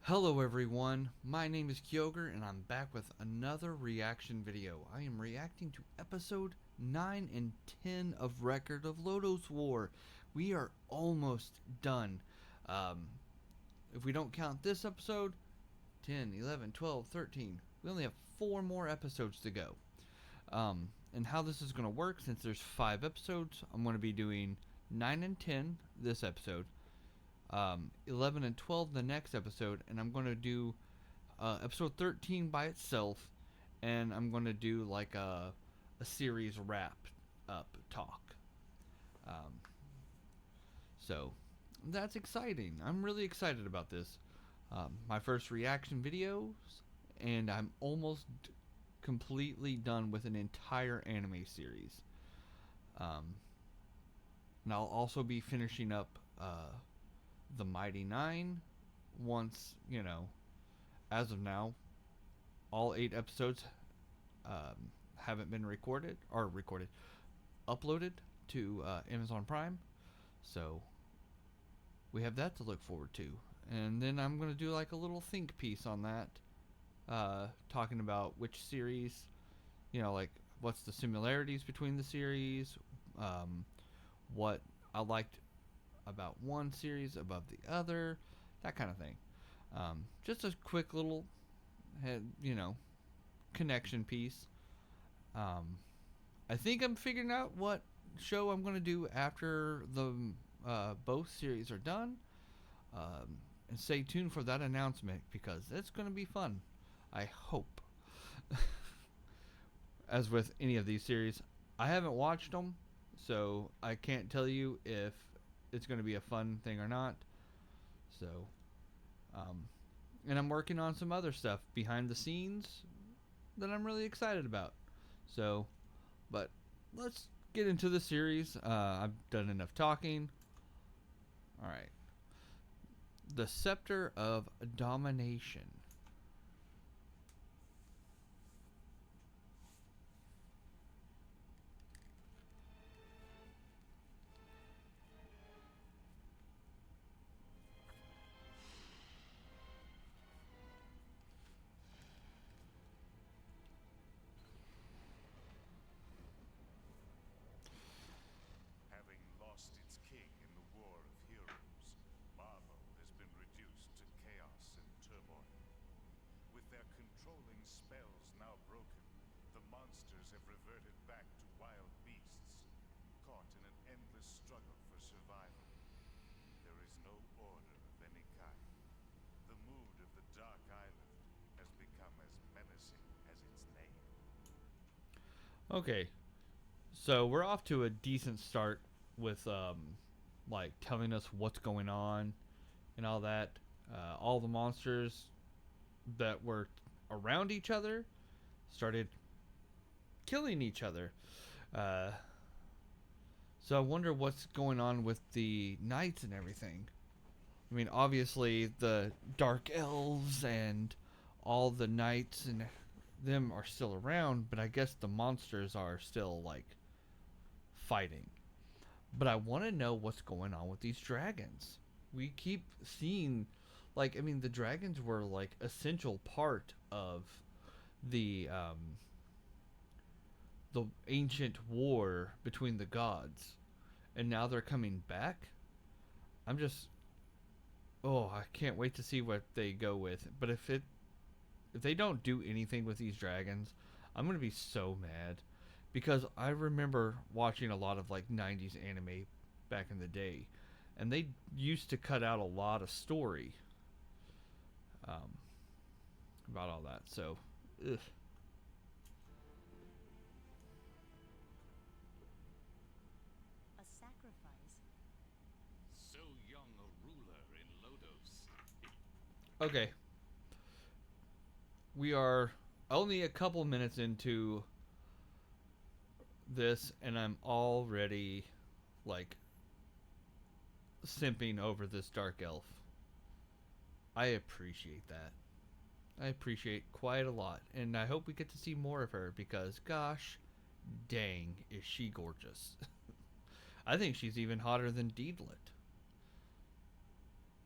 Hello everyone, my name is Kyogre and I'm back with another reaction video. I am reacting to episode 9 and 10 of Record of Lodoss War. We are almost done. If we don't count this episode, 10, 11, 12, 13. We only have 4 more episodes to go. And how this is going to work, since there's 5 episodes, I'm going to be doing 9 and 10 this episode. 11 and 12 the next episode, and I'm going to do episode 13 by itself, and I'm going to do like a series wrap up talk. Um, so that's exciting. I'm really excited about this. My first reaction videos, and I'm almost completely done with an entire anime series. And I'll also be finishing up the Mighty Nine once, as of now, all 8 episodes haven't been uploaded to Amazon Prime. So we have that to look forward to. And then I'm going to do like a little think piece on that, talking about which series, like what's the similarities between the series, what I liked about one series above the other, that kind of thing. Just a quick little, connection piece. Um, I think I'm figuring out what show I'm going to do after the both series are done. And stay tuned for that announcement because it's going to be fun. I hope. As with any of these series, I haven't watched them, so I can't tell you if it's going to be a fun thing or not. So, um, and I'm working on some other stuff behind the scenes that I'm really excited about. So, but let's get into the series. I've done enough talking. All right. The Scepter of Domination. Having lost its king in the War of Heroes, Marvel has been reduced to chaos and turmoil. With their controlling spells now broken, the monsters have reverted back to wild beasts, caught in an endless struggle for survival. There is no order of any kind. The mood of the Dark Island has become as menacing as its name. Okay, so we're off to a decent start with like telling us what's going on and all that. All the monsters that were around each other started killing each other. Uh, so I wonder what's going on with the knights and everything. I mean, obviously the dark elves and all the knights and them are still around, but I guess the monsters are still like fighting. But I want to know what's going on with these dragons. We keep seeing, like, I mean, the dragons were like essential part of the the ancient war between the gods, and now they're coming back. I'm just, oh, I can't wait to see what they go with. But if they don't do anything with these dragons, I'm gonna be so mad because I remember watching a lot of like 90s anime back in the day, and they used to cut out a lot of story um, about all that. So, ugh. A sacrifice. So young a ruler in Lodoss. Okay, we are only a couple minutes into this, and I'm already like simping over this dark elf. I appreciate that. I appreciate quite a lot, and I hope we get to see more of her because, gosh, dang, is she gorgeous! I think she's even hotter than Deedlit.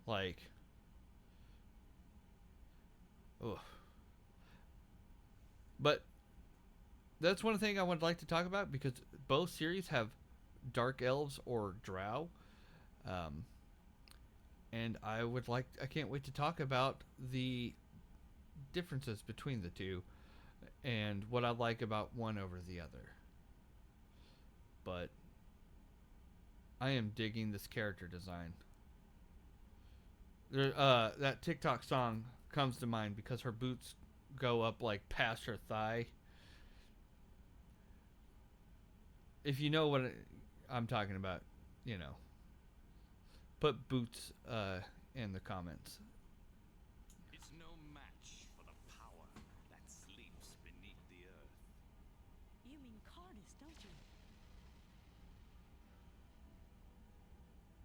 Like, Ugh. But that's one thing I would like to talk about because both series have dark elves or drow. Um, and I can't wait to talk about the differences between the two and what I like about one over the other. But I am digging this character design. That TikTok song comes to mind because her boots go up like past her thigh. If you know what I'm talking about, you know, put boots in the comments. It's no match for the power that sleeps beneath the earth. You mean Cardis, don't you?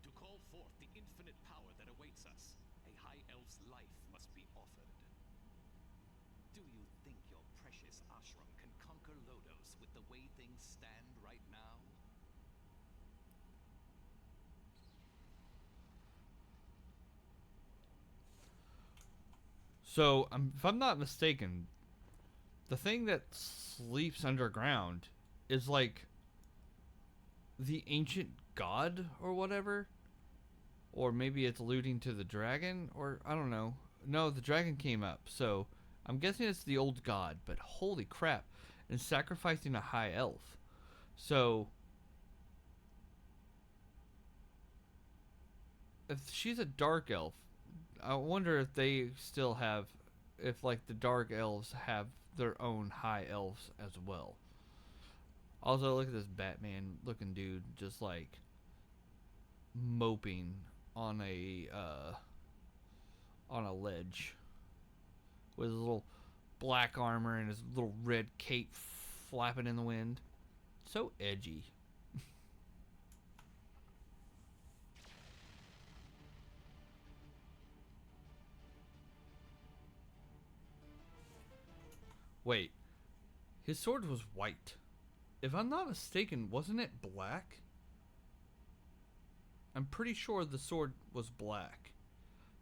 To call forth the infinite power that awaits us, a high elf's life must be offered. Do you think your precious ashram can conquer Lodos with the way things stand right now? So, if I'm not mistaken, the thing that sleeps underground is like the ancient god or whatever. Or maybe it's alluding to the dragon, or I don't know. No, the dragon came up, so I'm guessing it's the old god, but holy crap. And sacrificing a high elf. So, if she's a dark elf, I wonder if they still have, if like the dark elves have their own high elves as well. Also, look at this Batman looking dude just like moping on a ledge with his little black armor and his little red cape flapping in the wind. So edgy. Wait, his sword was white. If I'm not mistaken, wasn't it black? I'm pretty sure the sword was black.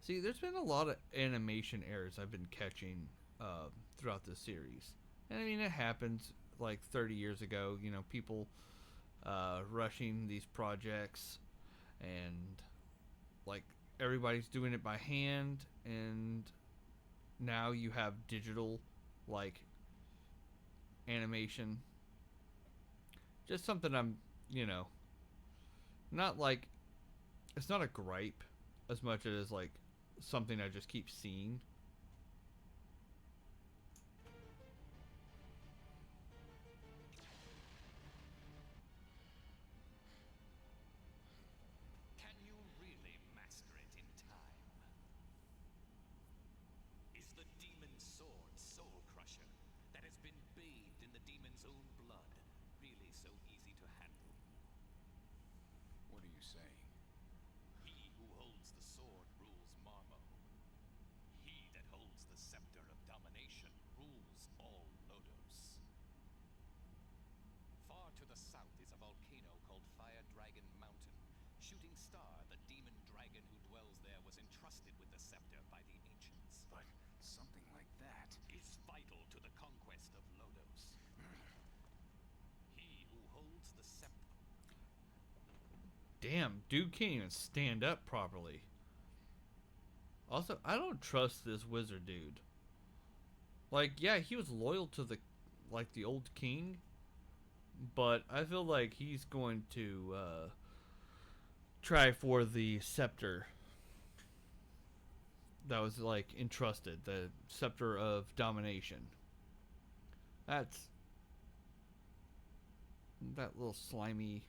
See, there's been a lot of animation errors I've been catching throughout this series. And I mean, it happens like 30 years ago. You know, people rushing these projects and like everybody's doing it by hand. And now you have digital like animation. Just something I'm, you know, not like, it's not a gripe as much as like something I just keep seeing. Can you really master it in time? Is the demon's sword, Soul Crusher, that has been bathed in the demon's own blood, really so easy to handle? What are you saying? He who holds the sword rules Marmo. He that holds the scepter of domination rules all Lodos. Far to the south is a volcano called Fire Dragon Mountain. Shooting Star, the demon dragon who dwells there, was entrusted with the scepter by the ancients. But something like that. Is vital to the conquest of Lodos. He who holds the scepter. Damn, dude can't even stand up properly. Also, I don't trust this wizard dude. Like, yeah, he was loyal to the old king, but I feel like he's going to try for the scepter that was like entrusted, the scepter of domination. That's that little slimy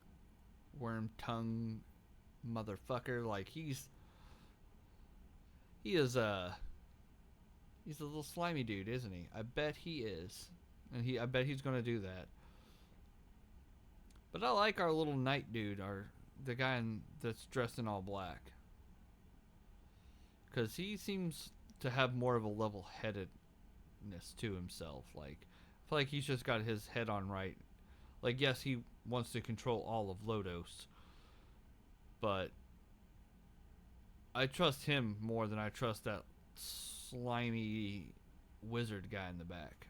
worm tongue motherfucker. Like he is he's a little slimy dude, isn't he? I bet he is, and I bet he's gonna do that. But I like our little knight dude, the guy that's dressed in all black, because he seems to have more of a level-headedness to himself. Like, I feel like he's just got his head on right. Like, yes, he wants to control all of Lodos, but I trust him more than I trust that slimy wizard guy in the back.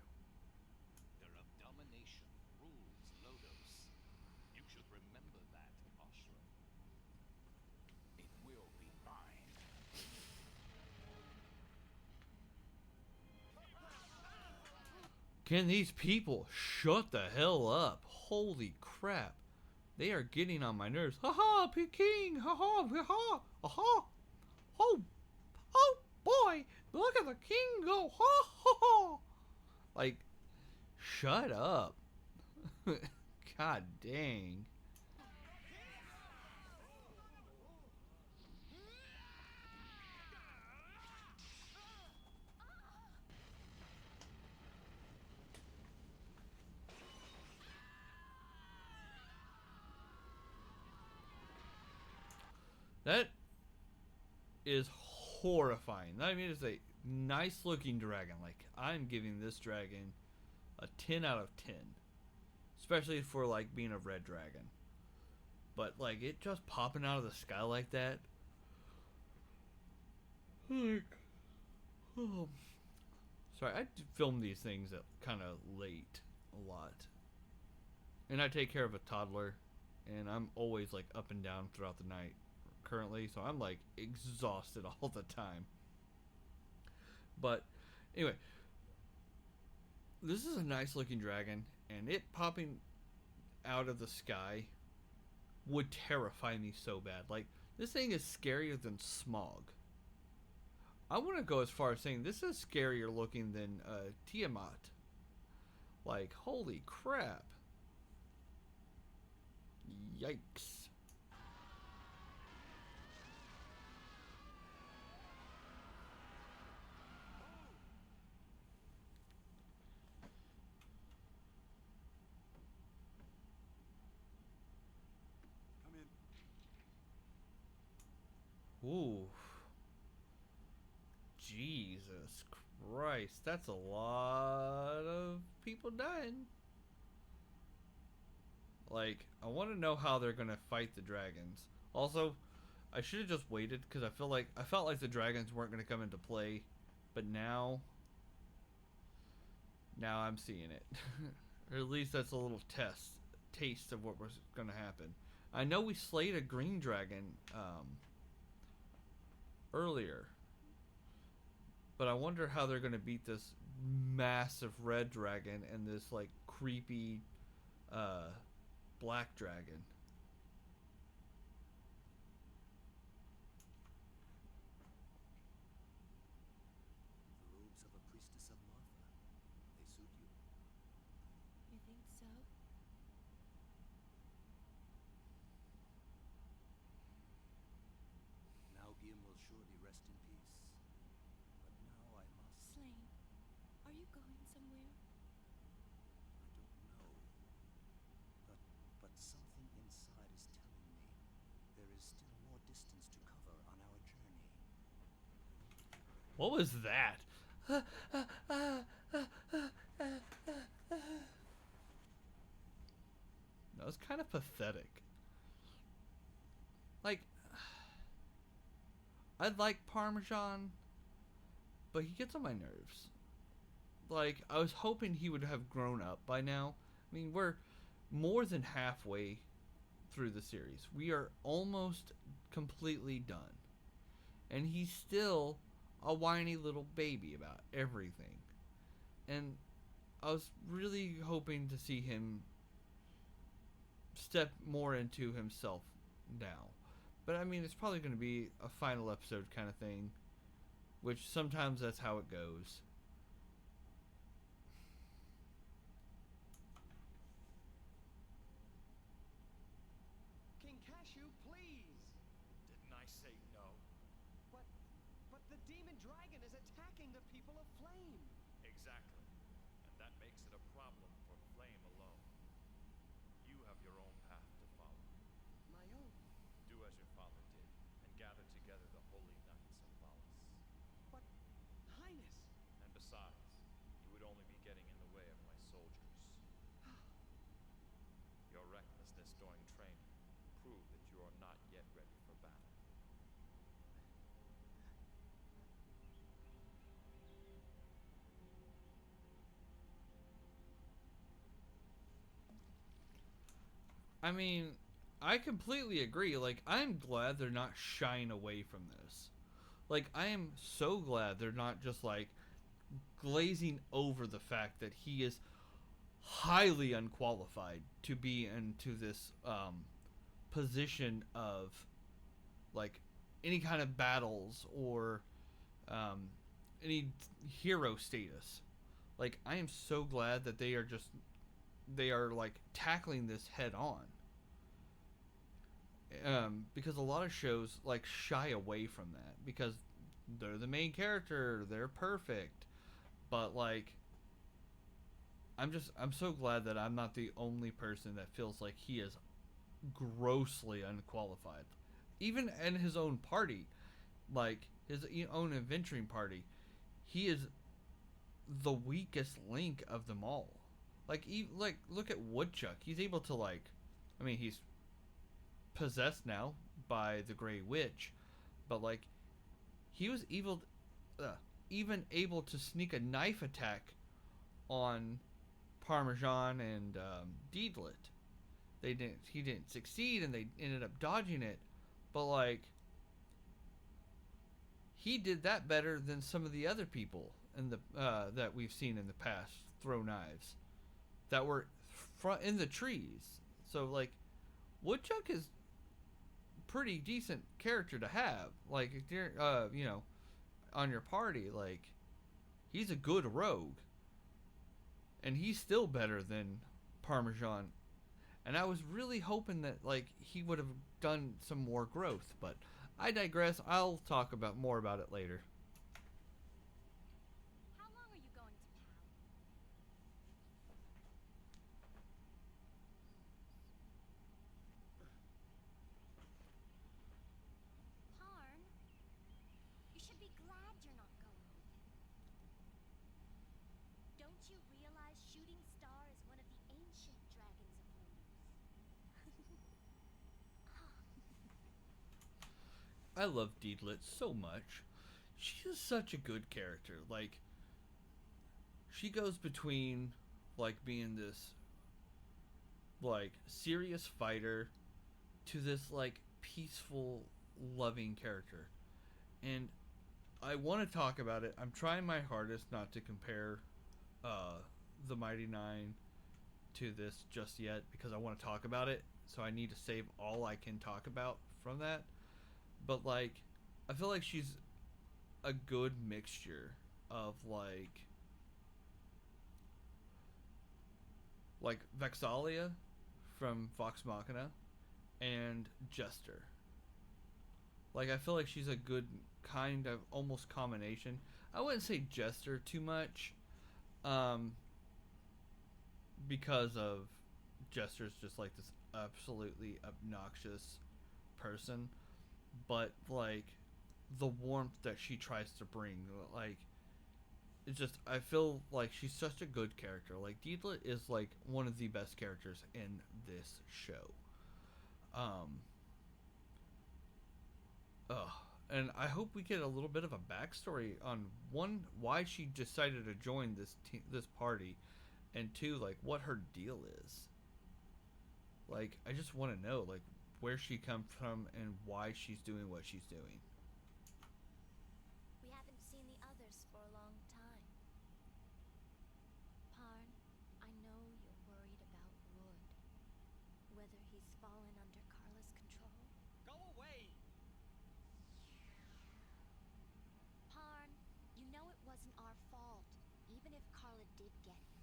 Their of domination rules Lodos. You should remember that, Ashram. It will be mine. Can these people shut the hell up? Holy crap. They are getting on my nerves. Ha ha, Peking! Ha ha! Ha ha! Ha! Oh! Oh boy! Look at the king go! Ha ha ha! Like, shut up. God dang. That is horrifying. I mean, it's a nice looking dragon. Like, I'm giving this dragon a 10 out of 10. Especially for, like, being a red dragon. But, like, it just popping out of the sky like that. Like, oh. Sorry, I film these things at kind of late a lot. And I take care of a toddler. And I'm always, like, up and down throughout the night currently. So I'm, like, exhausted all the time. But, anyway. This is a nice looking dragon. And it popping out of the sky would terrify me so bad. Like, this thing is scarier than Smog. I want to go as far as saying this is scarier looking than Tiamat. Like, holy crap. Yikes. Come in. Ooh. Jesus Christ. That's a lot of people dying. Like, I want to know how they're going to fight the dragons. Also, I should have just waited because I felt like the dragons weren't going to come into play, but now I'm seeing it. Or at least that's a little taste of what was going to happen. I know we slayed a green dragon earlier, but I wonder how they're going to beat this massive red dragon and this like creepy black dragon. The robes of a priestess of Martha. They suit you. You think so? Now Gim will surely rest in peace. But now I must... Slain, are you going somewhere? I don't know. But something inside is telling me there is still more distance to cover on our journey. What was that? That was kind of pathetic. Like, I like Parmesan, but he gets on my nerves. Like, I was hoping he would have grown up by now. I mean, we're more than halfway through the series. We are almost completely done. And he's still a whiny little baby about everything. And I was really hoping to see him step more into himself now. But I mean, it's probably going to be a final episode kind of thing, which sometimes that's how it goes. King Cashew, please! Didn't I say no? But the demon dragon is attacking the people of Flame. Exactly. And that makes it a problem for Flame alone. You have your own path to follow. My own. Do as your father did, and gather together the holy knights of Valis. But, Highness, And besides, you would only be getting in the way of my soldiers. Your recklessness during training proved that you are not yet ready for battle. I mean, I completely agree. Like, I'm glad they're not shying away from this. Like, I am so glad they're not just like glazing over the fact that he is highly unqualified to be into this position of like any kind of battles or um, any hero status. Like, I am so glad that they are like tackling this head on. Because a lot of shows like shy away from that because they're the main character, they're perfect, but like I'm so glad that I'm not the only person that feels like he is grossly unqualified. Even in his own party, like his own adventuring party, he is the weakest link of them all. Like look at Woodchuck. He's able to like, I mean, he's possessed now by the Grey Witch, but like he was even able to sneak a knife attack on Parmesan and Deedlit. He didn't succeed, and they ended up dodging it. But like, he did that better than some of the other people in the that we've seen in the past throw knives that were in the trees. So like, Woodchuck is pretty decent character to have. Like, on your party, like, he's a good rogue, and he's still better than Parmesan. And I was really hoping that like he would have done some more growth, but I digress. I'll talk about more about it later. How long are you going to Pal? Parn, you should be glad you're not going with him. Don't you realize Shooting Star is one of the ancient dragons of Lodoss? I love Deedlit so much. She is such a good character. Like, she goes between like being this like serious fighter to this like peaceful, loving character. And I want to talk about it. I'm trying my hardest not to compare the Mighty Nine to this just yet because I want to talk about it. So I need to save all I can talk about from that. But like, I feel like she's a good mixture of like Vexalia from Vox Machina and Jester. Like, I feel like she's a good kind of almost combination. I wouldn't say Jester too much, because of Jester's just like this absolutely obnoxious person, but like the warmth that she tries to bring, like, it's just, I feel like she's such a good character. Like, Deedlit is like one of the best characters in this show. And I hope we get a little bit of a backstory on one, why she decided to join this party, and two, like, what her deal is. Like, I just want to know like where she comes from and why she's doing what she's doing. We haven't seen the others for a long time. Parn, I know you're worried about Wood. Whether he's fallen under Carla's control. Go away! Parn, you know it wasn't our fault, even if Carla did get him.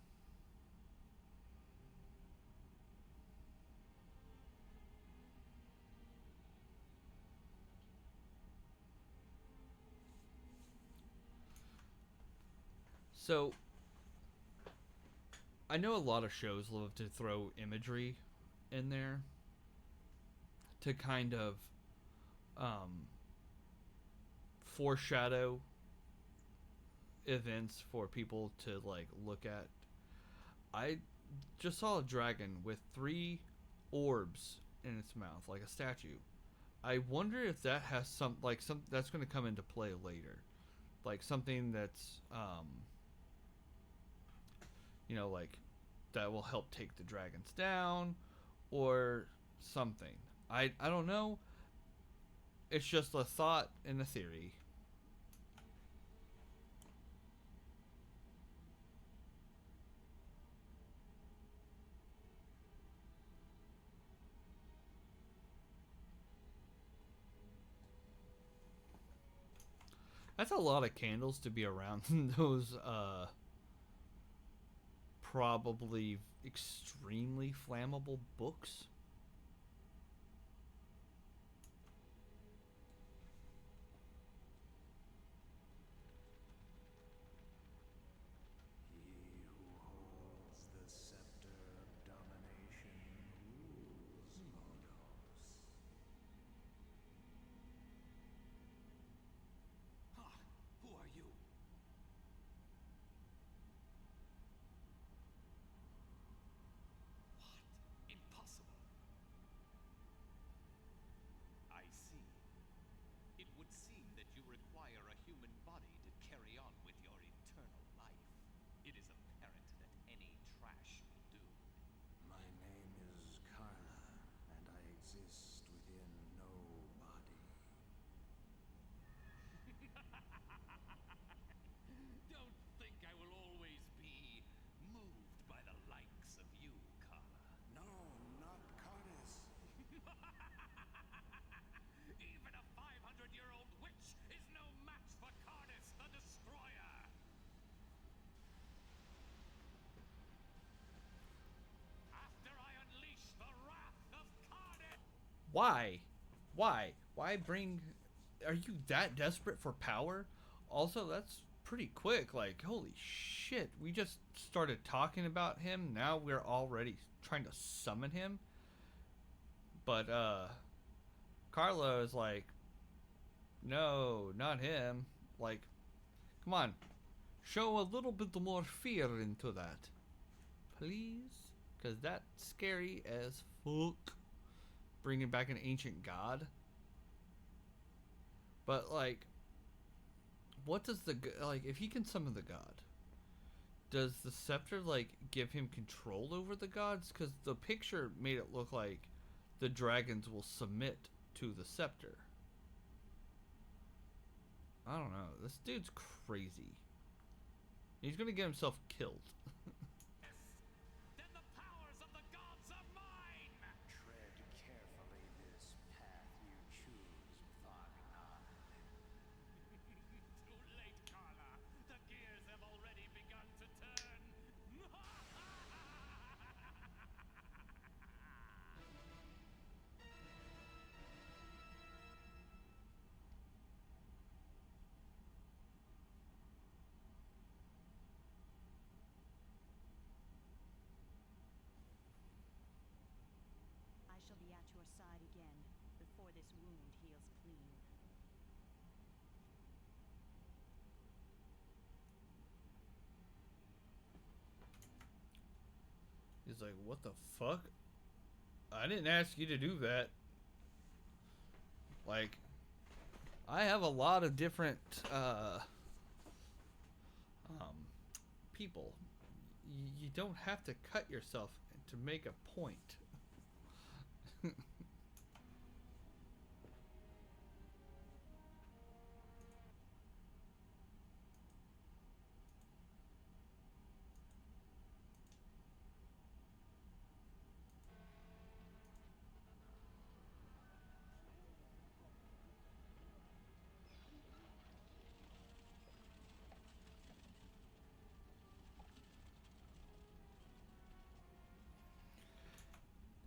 So, I know a lot of shows love to throw imagery in there to kind of foreshadow events for people to like look at. I just saw a dragon with 3 orbs in its mouth, like a statue. I wonder if that has some that's going to come into play later, like something that's like that will help take the dragons down, or something. I don't know. It's just a thought and a theory. That's a lot of candles to be around those probably extremely flammable books. He who holds the scepter of domination rules Lodos. Ah, who are you? What? Impossible. I see. It would seem that you require a human body to carry on with your eternal life. It is apparent that any trash will do. My name is Carla, and I exist within no body. Don't think I will always be moved by the likes of you, Carla. No, not Cardis. Even a 500-year-old witch is no match for Cardis the Destroyer! After I unleash the wrath of Cardis! Why? Why bring... Are you that desperate for power? Also, that's pretty quick. Like, holy shit. We just started talking about him. Now we're already trying to summon him. But, Carla is like, no, not him. Like, come on. Show a little bit more fear into that. Please? Because that's scary as fuck. Bringing back an ancient god. But, like, what does the... Like, if he can summon the god, does the scepter, like, give him control over the gods? Because the picture made it look like the dragons will submit to the scepter. I don't know. This dude's crazy. He's gonna get himself killed. Then the powers of the gods are mine! Tread carefully this path you choose, Wagner. Too late, Carla. The gears have already begun to turn. I shall be at your side again before this wound heals clean. He's like, what the fuck? I didn't ask you to do that. Like, I have a lot of different people. You don't have to cut yourself to make a point.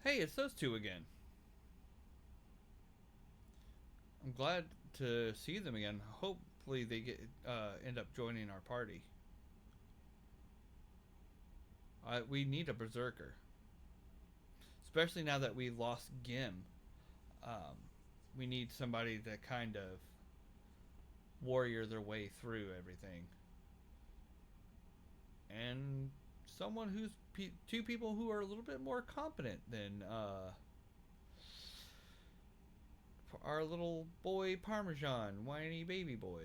Hey, it's those two again. I'm glad to see them again. Hopefully they get end up joining our party. We need a berserker, especially now that we lost Gim. We need somebody to kind of warrior their way through everything, and someone who's two people who are a little bit more competent than our little boy Parmesan, whiny baby boy.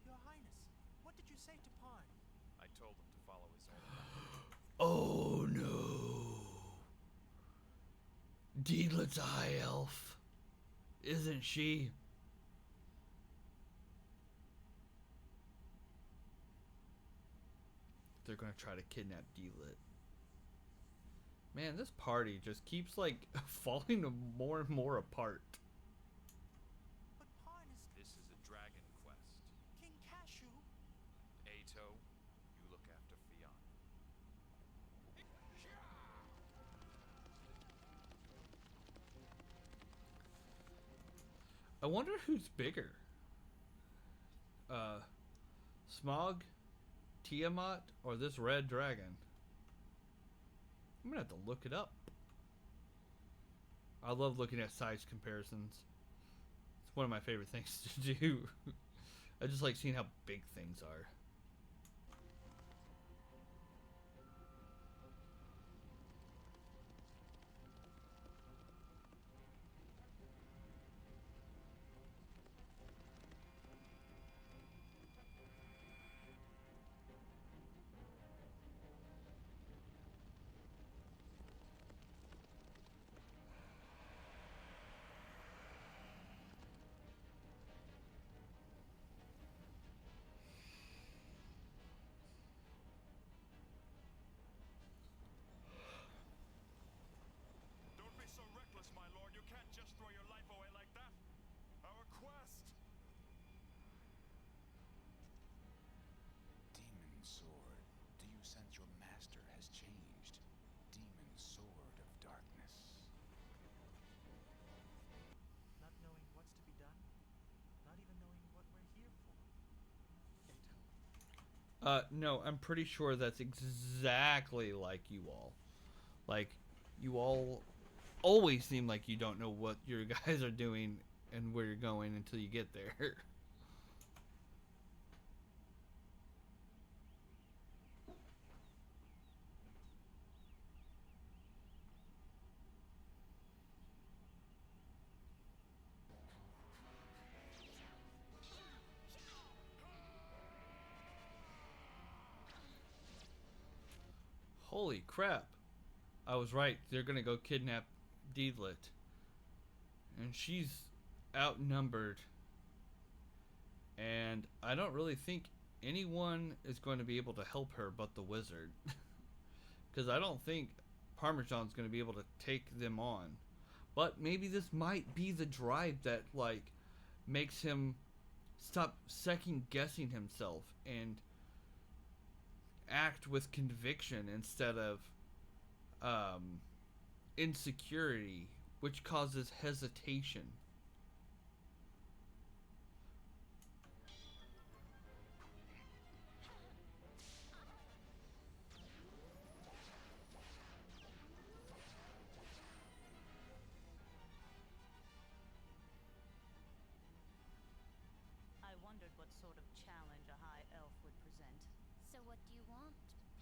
Your Highness, what did you say to Parn? I told him to follow his own path. Oh no. Deedlet's a high elf. Isn't she? They're gonna try to kidnap Deedlet. Man, this party just keeps like falling more and more apart. But Parn is This is a dragon quest. King Cashew. Ato, you look after Fiona. I wonder who's bigger. Smog, Tiamat, or this red dragon? I'm gonna have to look it up. I love looking at size comparisons. It's one of my favorite things to do. I just like seeing how big things are. Don't be so reckless, my lord. You can't just throw your life away like that. Our quest. Demon sword. Do you sense your master has changed? Demon sword of darkness. Not knowing what's to be done, not even knowing what we're here for. No, I'm pretty sure that's exactly like you all. Like, you all always seem like you don't know what your guys are doing and where you're going until you get there. Holy crap. I was right. They're gonna go kidnap Deedlet. And she's outnumbered. And I don't really think anyone is going to be able to help her but the wizard. Because I don't think Parmesan's going to be able to take them on. But maybe this might be the drive that, like, makes him stop second guessing himself and act with conviction instead of insecurity, which causes hesitation. I wondered what sort of challenge a high elf would present. So what do you want,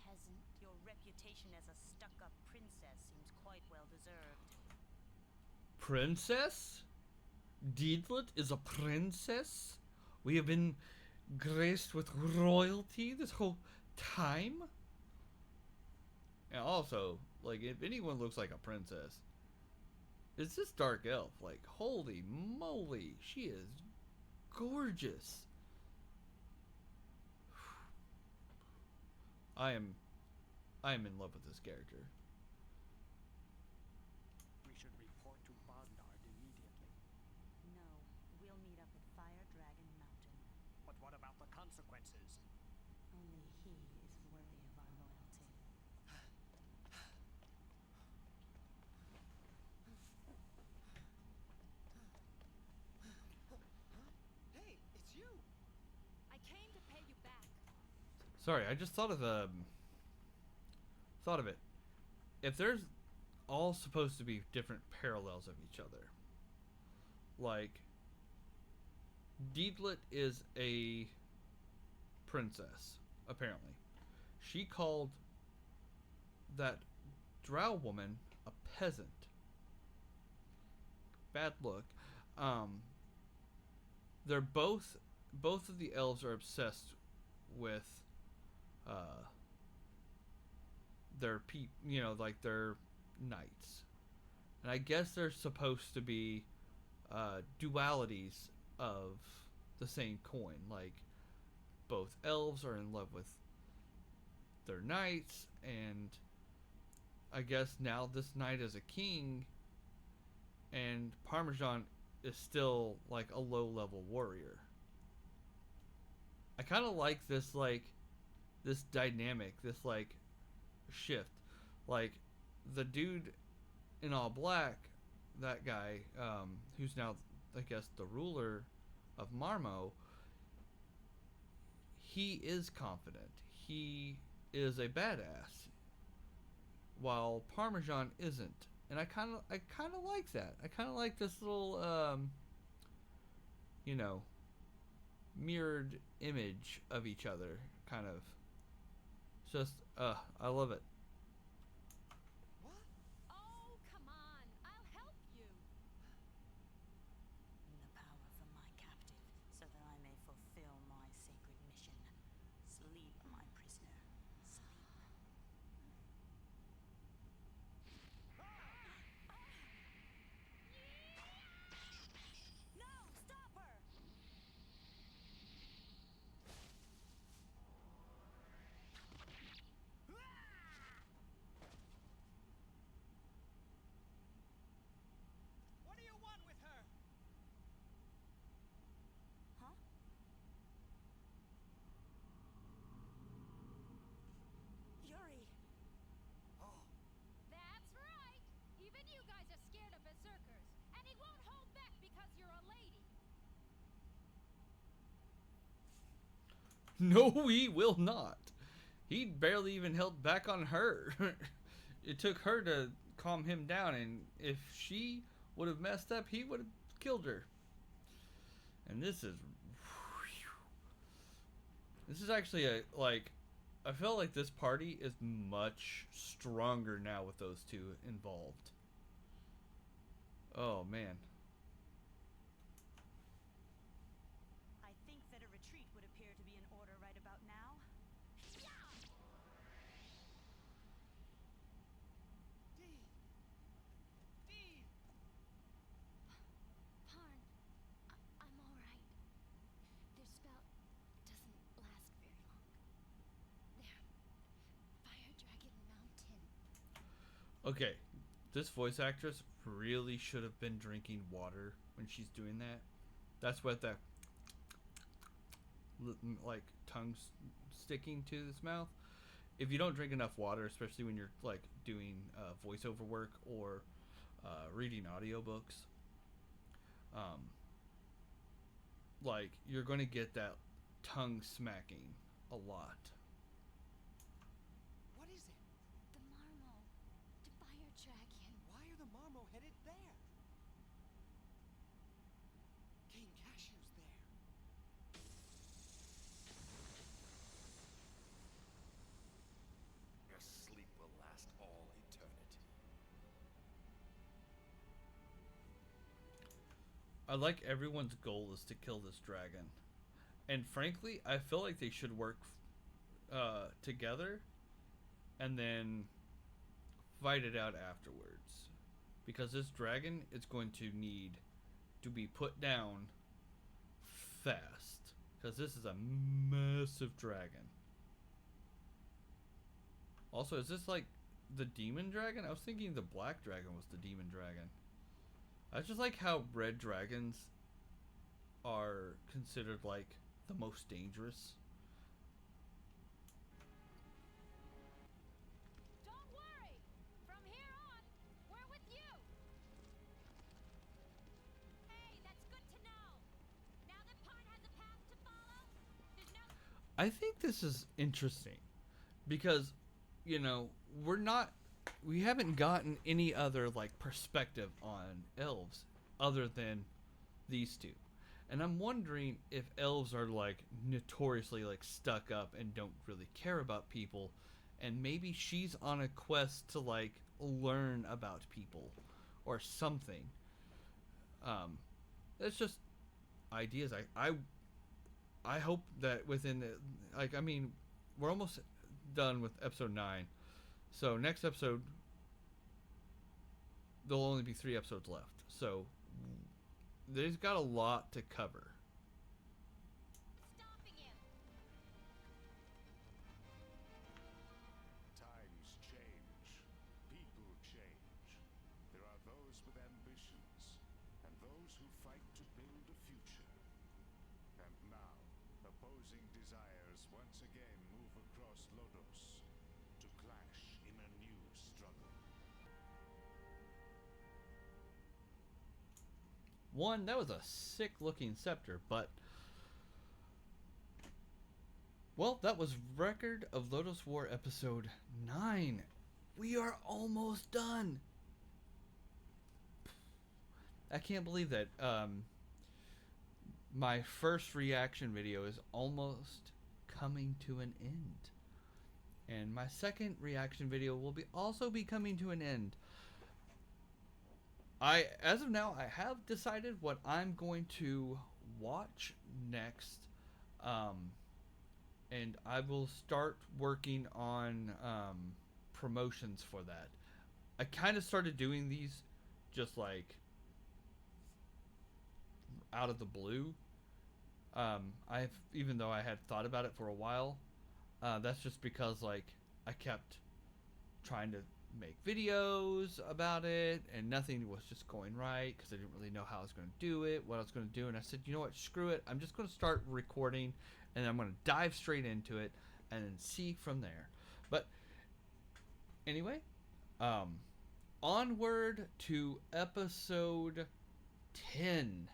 peasant? Your reputation as a stuck-up princess seems quite well deserved. Princess? Deedlet is a princess? We have been graced with royalty this whole time? And also, like, if anyone looks like a princess, it's this dark elf. Like, holy moly, she is gorgeous. I am in love with this character. We should report to Bondard immediately. No, we'll meet up at Fire Dragon Mountain. But what about the consequences? Only he is worthy of our loyalty. Hey, it's you! I came to pay you back. Sorry, I just thought of it. If there's all supposed to be different parallels of each other, like Deedlet is a princess, apparently. She called that drow woman a peasant. Bad look. They're both of the elves are obsessed with their like their knights. And I guess there's supposed to be dualities of the same coin. Like, both elves are in love with their knights, and I guess now this knight is a king, and Parmesan is still like a low level warrior. I kind of like this, like, this dynamic, this like shift. Like, the dude in all black, that guy, who's now, I guess, the ruler of Marmo, he is confident. He is a badass, while Parmesan isn't. And I kind of like that. I kind of like this little, you know, mirrored image of each other, kind of. Just, I love it. Oh, come on. I'll help you. The power from my captive, so that I may fulfill my sacred mission. Sleep, my prisoner. Sleep. No! Stop her! What do you want with her? Huh? Yuri! That's right. Even you guys are scared of berserkers, and he won't hold back because you're a lady. No, he will not. He barely even held back on her. It took her to calm him down, and if she would have messed up, he would have killed her. And this is actually a, like, I feel like this party is much stronger now with those two involved. Oh man. I think that a retreat would appear to be in order right about now. Dee! Dee! Parn, I'm all right. Their spell doesn't last very long. There, Fire Dragon Mountain. Okay, this voice actress really should have been drinking water when she's doing that. That's what that, like, tongue sticking to his mouth. If you don't drink enough water, especially when you're like doing voiceover work or reading audiobooks, like, you're going to get that tongue smacking a lot. What is it? The Marmo, the Fire Dragon. Why are the Marmo headed there? King Cashew's there. Your sleep will last all eternity. I like everyone's goal is to kill this dragon. And frankly, I feel like they should work together and then fight it out afterwards. Because this dragon is going to need to be put down fast. Because this is a massive dragon. Also, is this like the demon dragon? I was thinking the black dragon was the demon dragon. I just like how red dragons are considered like the most dangerous. Don't worry. From here on, we're with you. Hey, that's good to know. Now that Parn has a path to follow, there's no... I think this is interesting because, you know, we haven't gotten any other like perspective on elves other than these two. And I'm wondering if elves are like notoriously like stuck up and don't really care about people, and maybe she's on a quest to like learn about people or something. That's just ideas. I hope that within the, like, I mean, we're almost done with episode 9. So next episode, there'll only be 3 episodes left. So there's got a lot to cover. Stopping him! Times change. People change. There are those with ambitions, and those who fight to build a future. And now, opposing desires once again move across Lodos to clash in a new struggle. One, that was a sick looking scepter, but well, that was Record of Lodoss War episode 9. We are almost done. I can't believe that my first reaction video is almost coming to an end. And my second reaction video will also be coming to an end. As of now, I have decided what I'm going to watch next. And I will start working on promotions for that. I kind of started doing these just like out of the blue. Even though I had thought about it for a while, that's just because like I kept trying to make videos about it and nothing was just going right because I didn't really know how I was going to do it, what I was going to do, and I said, you know what, screw it, I'm just going to start recording and I'm going to dive straight into it and then see from there. But anyway, onward to episode 10.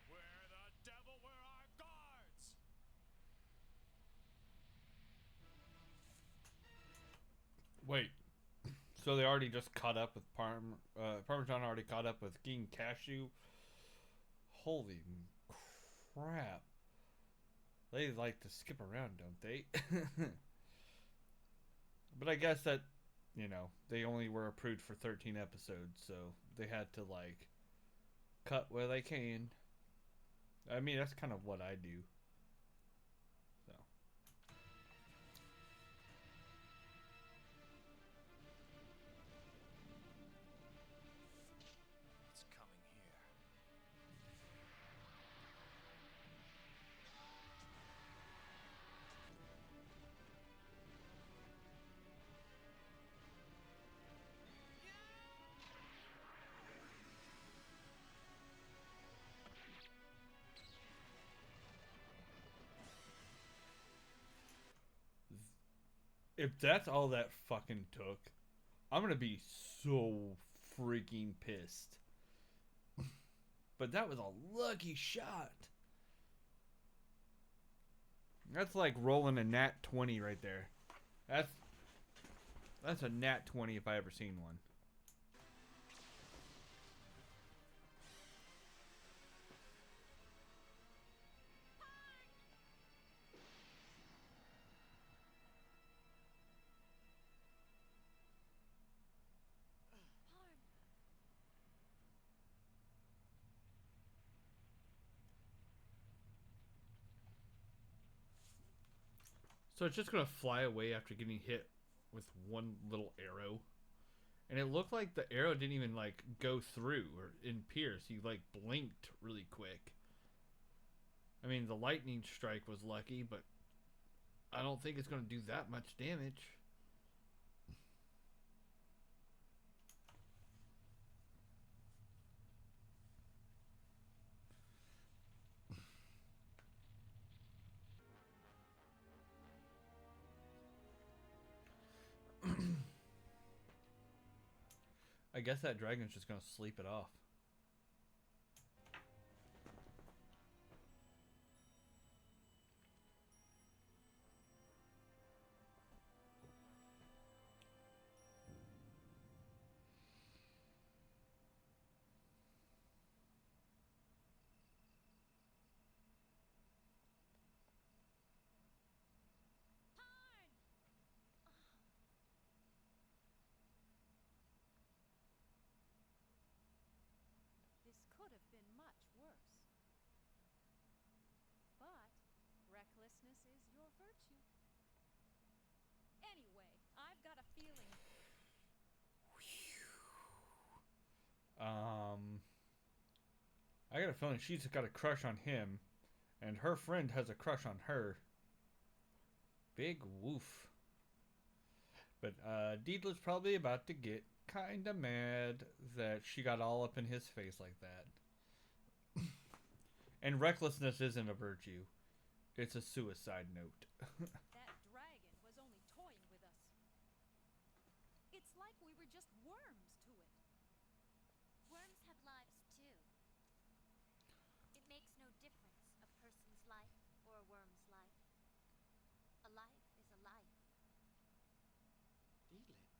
Where the devil were our guards? Wait, so they already just caught up with Parmesan already caught up with King Cashew? Holy crap. They like to skip around, don't they? But I guess that, you know, they only were approved for 13 episodes, so they had to, like, cut where they can. I mean, that's kind of what I do. So. It's coming here. If that's all that fucking took, I'm gonna be so freaking pissed. But that was a lucky shot. That's like rolling a nat 20 right there. That's a nat 20 if I ever seen one. Harm. So it's just gonna fly away after getting hit with one little arrow. And it looked like the arrow didn't even like go through or pierce. He like blinked really quick. I mean, the lightning strike was lucky, but I don't think it's gonna do that much damage. I guess that dragon's just gonna sleep it off. Anyway, I've got a feeling. I got a feeling she's got a crush on him, and her friend has a crush on her. Big woof. But Deedla's probably about to get kinda mad that she got all up in his face like that. And recklessness isn't a virtue. It's a suicide note. That dragon was only toying with us. It's like we were just worms to it. Worms have lives too. It makes no difference a person's life or a worm's life. A life is a life. Deedlit.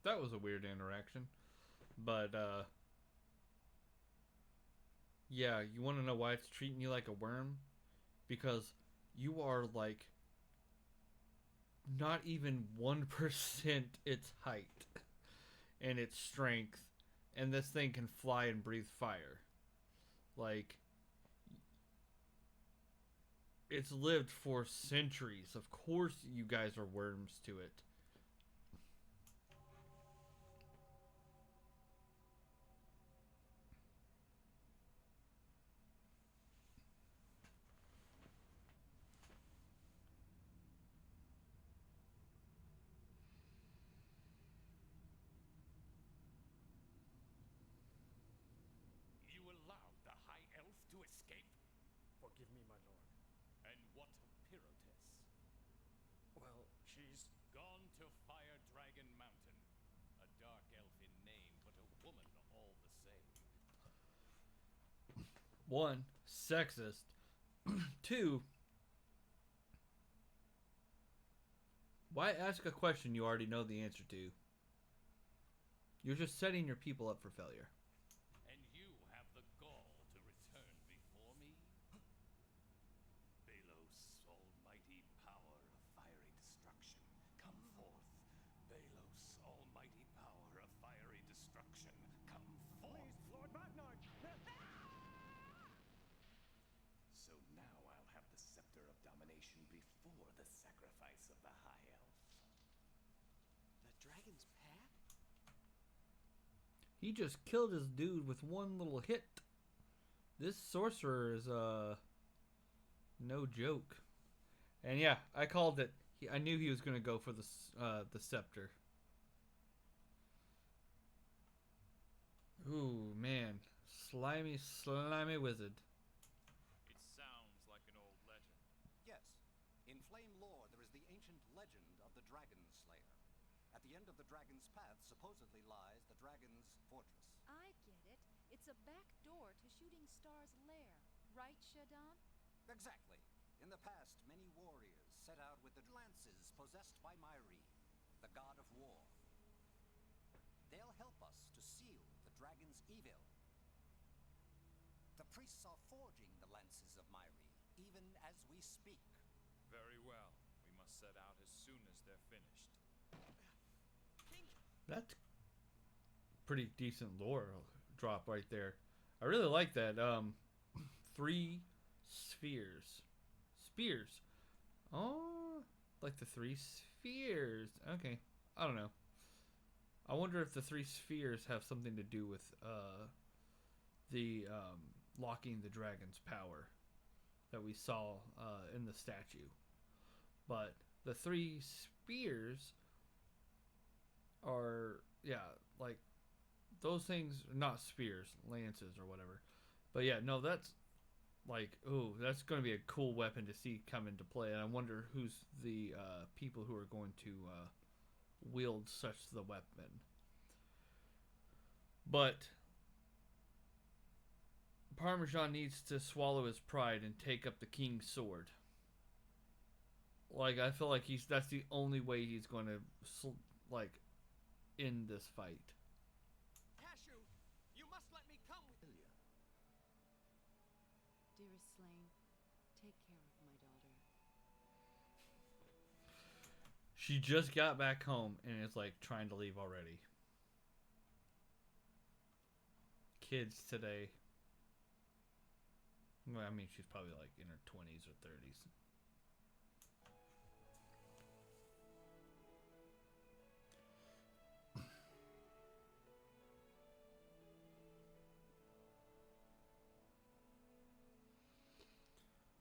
That was a weird interaction. But, yeah, you want to know why it's treating you like a worm? Because you are, like, not even 1% its height and its strength. And this thing can fly and breathe fire. Like, it's lived for centuries. Of course you guys are worms to it. You allowed the High Elf to escape? Forgive me, my lord. And what of Pyrotis? Well, she's... Gone to Fire Dragon Mountain. A dark elf in name, but a woman all the same. One, sexist. Two, why ask a question you already know the answer to? You're just setting your people up for failure. And you have the gall to return before me? Belos, almighty power of fiery destruction, come forth. Belos, almighty power of fiery destruction, come forth. Please, Lord Vatnard! So now I'll have the scepter of domination before the sacrifice of the High Elf. The dragon's path? He just killed his dude with one little hit. This sorcerer is no joke. And yeah, I called it. I knew he was going to go for the scepter. Ooh, man. Slimy, slimy wizard. It sounds like an old legend. Yes. In Flame lore, there is the ancient legend of the Dragon Slayer. At the end of the Dragon's Path supposedly lies the Dragon's Fortress. I get it. It's a back door to Shooting Star's lair. Right, Shadon? Exactly. In the past, many warriors set out with the lances possessed by Myri, the god of war. They'll help us to seal the dragon's evil. The priests are forging the lances of Myri, even as we speak. Very well. We must set out as soon as they're finished. That's pretty decent lore drop right there. I really like that. 3 spheres. Spears. Oh, like the 3 spheres. Okay. I don't know. I wonder if the 3 spheres have something to do with the locking the dragon's power that we saw in the statue. But the 3 spears are, yeah, like those things, not spears, lances or whatever. But yeah, no, that's like, ooh, that's going to be a cool weapon to see come into play. And I wonder who's the people who are going to wield such the weapon. But Parmesan needs to swallow his pride and take up the king's sword. Like, I feel like that's the only way he's going to like end this fight. Cashew, you must let me come with you. Dearest Slain, take care of my daughter. She just got back home and is like trying to leave already. Kids today. Well, I mean, she's probably like in her 20s or 30s.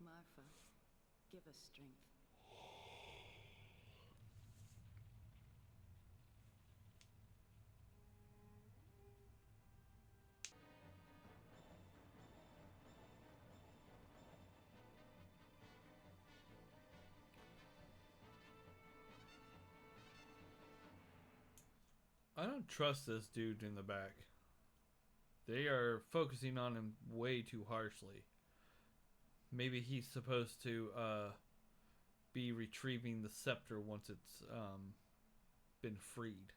Marfa, give us strength. I don't trust this dude in the back. They are focusing on him way too harshly. Maybe he's supposed to be retrieving the scepter once it's been freed.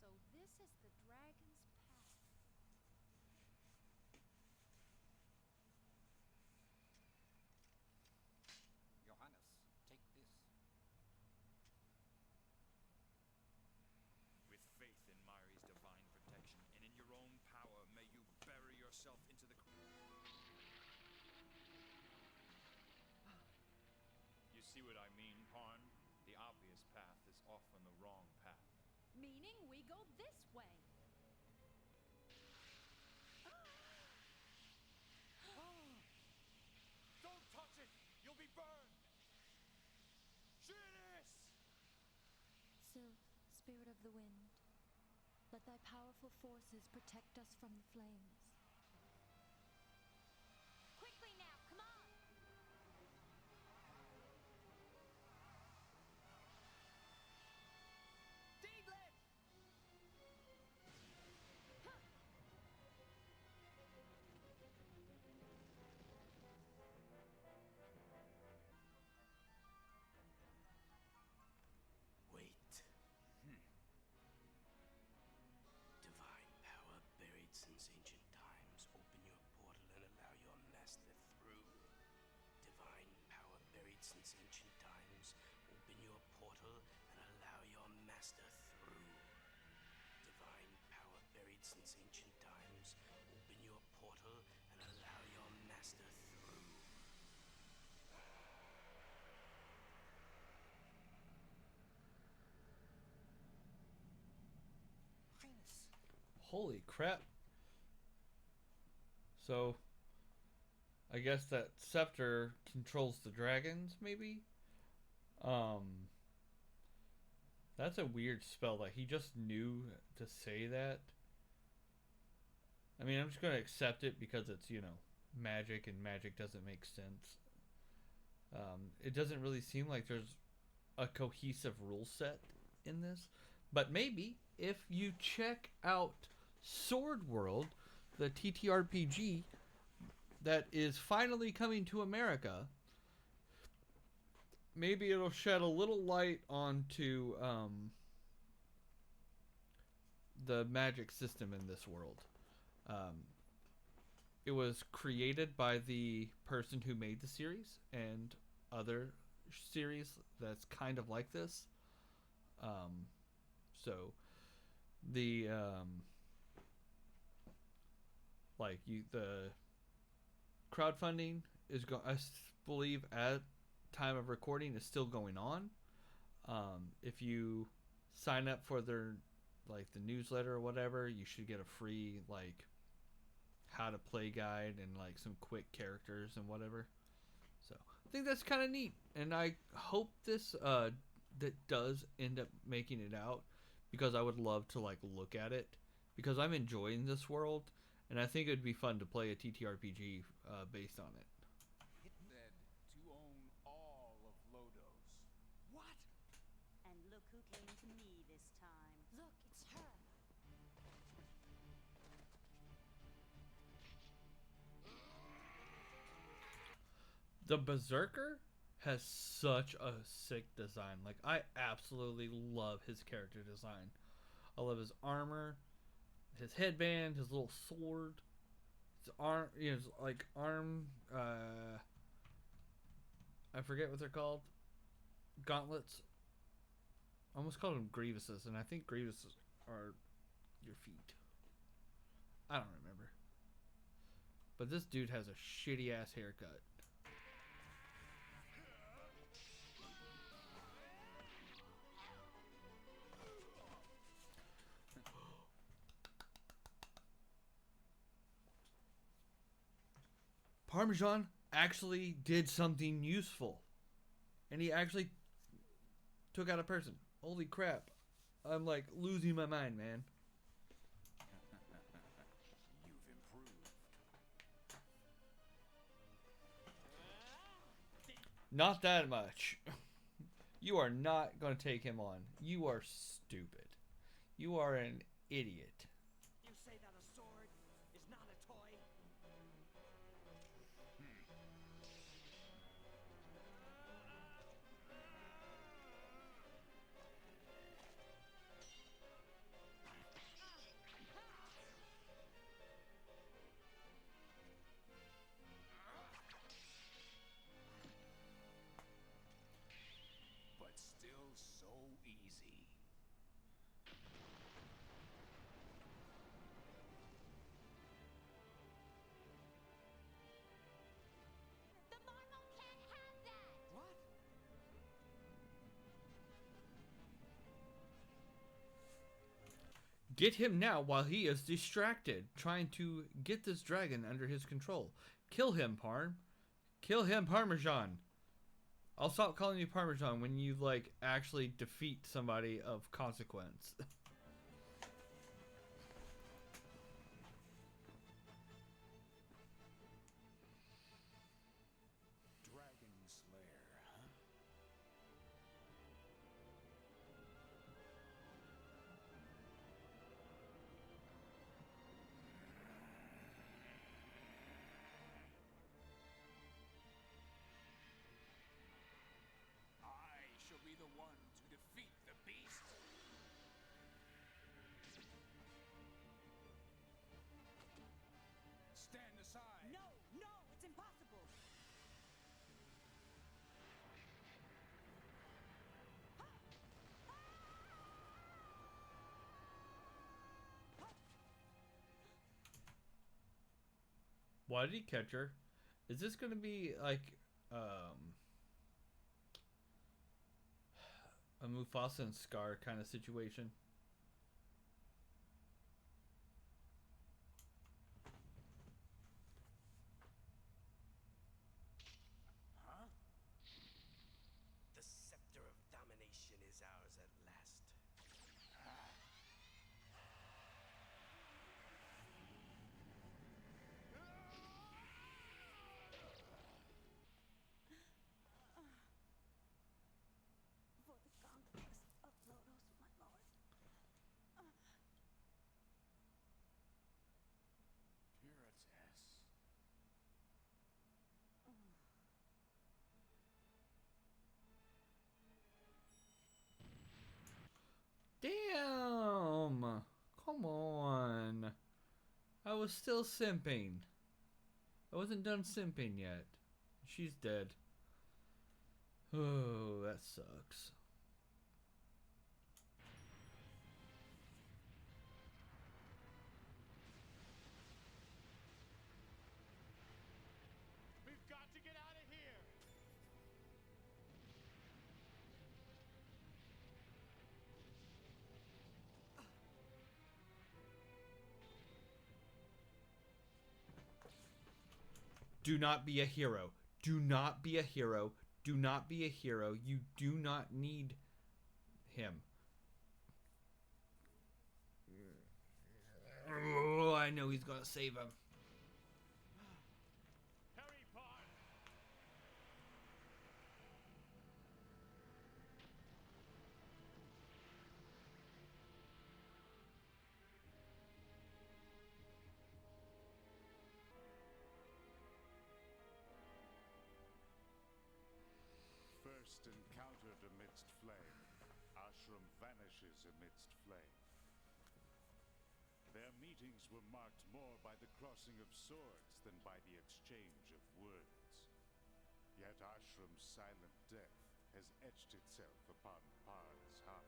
So this is the dragon's path. Johannes, take this. With faith in Myri's divine protection and in your own power, may you bury yourself into the... You see what I mean, Parn? The obvious path is often the wrong path. Meaning we go this way. Don't touch it! You'll be burned! Shinnis! Sylph, spirit of the wind, let thy powerful forces protect us from the flames. Quickly now, come on! Deedlit! Wait. Divine power buried since ancient times. Open your portal and allow your master through. Divine power buried since ancient times. Open your portal and allow your master through. Divine power buried since ancient times. Open your portal and allow your master through. Highness. Holy crap. So, I guess that scepter controls the dragons, maybe? That's a weird spell that he just knew to say that. I mean, I'm just going to accept it because it's, you know, magic, and magic doesn't make sense. It doesn't really seem like there's a cohesive rule set in this. But maybe if you check out Sword World, the TTRPG that is finally coming to America, maybe it'll shed a little light onto the magic system in this world. It was created by the person who made the series and other series that's kind of like this. So the the crowdfunding is I believe at time of recording is still going on. If you sign up for their the newsletter or whatever, you should get a free how to play guide and some quick characters and whatever. So I think that's kind of neat, and I hope this that does end up making it out, because I would love to look at it, because I'm enjoying this world, and I think it would be fun to play a TTRPG based on it. It said to own all of Lodos. What? And look who came to me this time. Look, it's her. The Berserker has such a sick design. I absolutely love his character design. I love his armor, his headband, his little sword, his arm, you know, his, like arm. I forget what they're called. Gauntlets. I almost called them Grievuses, and I think Grievuses are your feet. I don't remember. But this dude has a shitty ass haircut. Parmesan actually did something useful. And he actually took out a person. Holy crap. I'm like losing my mind, man. You've improved. Not that much. You are not going to take him on. You are stupid. You are an idiot. You say that a sword is not a toy? But still so easy. The marble can't have that! What? Get him now while he is distracted, trying to get this dragon under his control. Kill him, Parm. Kill him, Parmesan. I'll stop calling you Parmesan when you, like, actually defeat somebody of consequence. Dragon Slayer, huh? I shall be the one to defeat the beast. Stand aside. No, no, it's impossible. Why did he catch her? Is this gonna be like a Mufasa and Scar kind of situation? Huh? The scepter of domination is ours at last. For the conquest of Lodos, my lord. Pirates. Damn! Come on. I was still simping. I wasn't done simping yet. She's dead. Oh, that sucks. We've got to get out of here! Do not be a hero. Do not be a hero. Do not be a hero. You do not need him. Oh, I know he's gonna save him. Hurry, Parm! First encountered amidst flame, Ashram vanishes amidst flame. greetings were marked more by the crossing of swords than by the exchange of words. Yet Ashram's silent death has etched itself upon Parth's heart.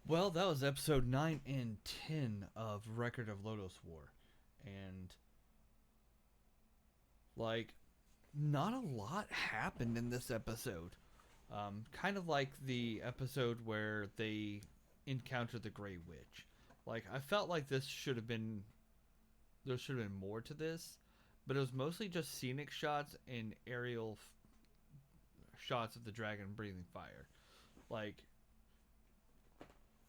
Well, that was episode 9 and 10 of Record of Lodoss War. And, like, not a lot happened in this episode. Kind of like the episode where they encountered the Grey Witch. Like, I felt like there should have been more to this, but it was mostly just scenic shots and aerial shots of the dragon breathing fire. Like,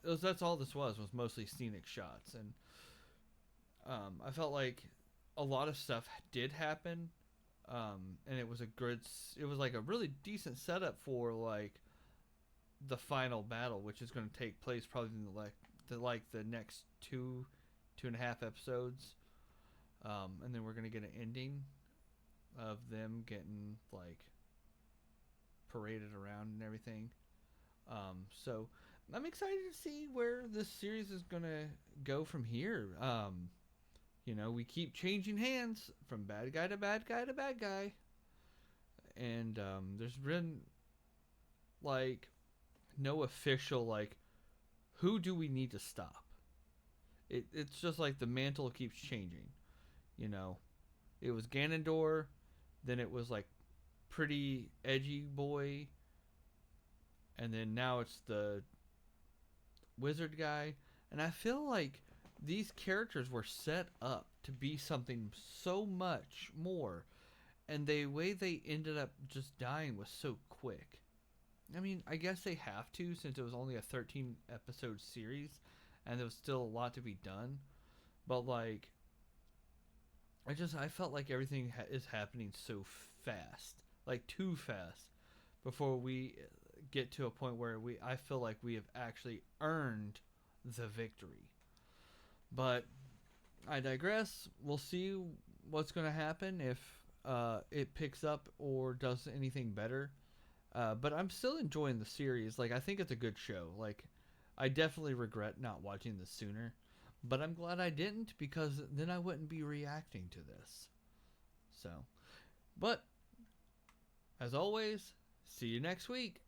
that's all this was mostly scenic shots. And I felt like a lot of stuff did happen, and it was like a really decent setup for like the final battle, which is going to take place probably in the next 2.5 episodes, and then we're going to get an ending of them getting like paraded around and everything. So I'm excited to see where this series is going to go from here. You know, we keep changing hands from bad guy to bad guy to bad guy. And there's been, like, no official, like, who do we need to stop? It's just like the mantle keeps changing. You know, it was Ganondorf, then it was, like, pretty edgy boy, and then now it's the wizard guy. And I feel like these characters were set up to be something so much more, and the way they ended up just dying was so quick. I mean, I guess they have to, since it was only a 13 episode series and there was still a lot to be done. But like, I felt like everything is happening so fast, like too fast, before we get to a point where I feel like we have actually earned the victory. But I digress. We'll see what's going to happen, if it picks up or does anything better. But I'm still enjoying the series. Like, I think it's a good show. Like, I definitely regret not watching this sooner, but I'm glad I didn't, because then I wouldn't be reacting to this. So, but as always, see you next week.